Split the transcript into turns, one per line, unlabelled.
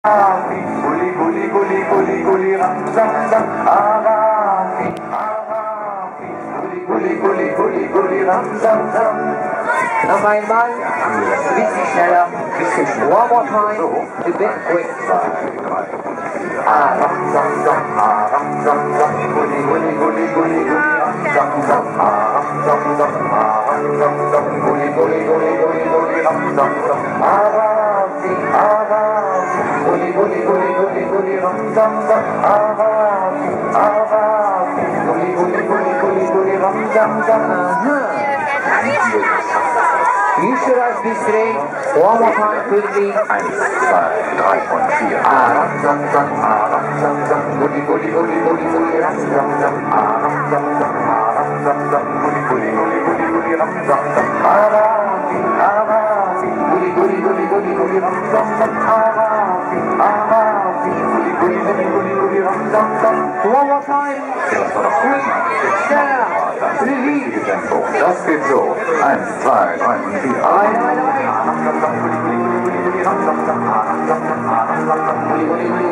Guli guli guli guli guli ram ram ram Agafi Agafi Guli guli guli guli ram ram ram.
Noch einmal, ein bisschen schneller. One more time, a bit quick.
Ram ram ram ram ram ram Guli guli guli guli guli ram ram ram ram ram ram ram Guli guli guli guli guli ram ram ram Agafi Agafi Guli guli guli guli guli ram ram ram Agafi Agafi Guli guli guli guli guli ram ram ram.
You should have this three. One more time quickly.
1, 2, 3 und 4. Ram ram ram ram ram ram Guli guli guli guli guli ram ram ram ram ram ram ram Guli guli guli guli guli ram ram ram Agafi Agafi Guli guli guli guli guli ram ram ram Agafi Agafi Guli guli guli guli guli ram ram ram.
One more time. Quick, schneller, release.
Das geht so. 1, 2, 3 und 4.
Nein.
Guli guli guli guli guli ram ram ram ram ram ram ram ram Guli guli guli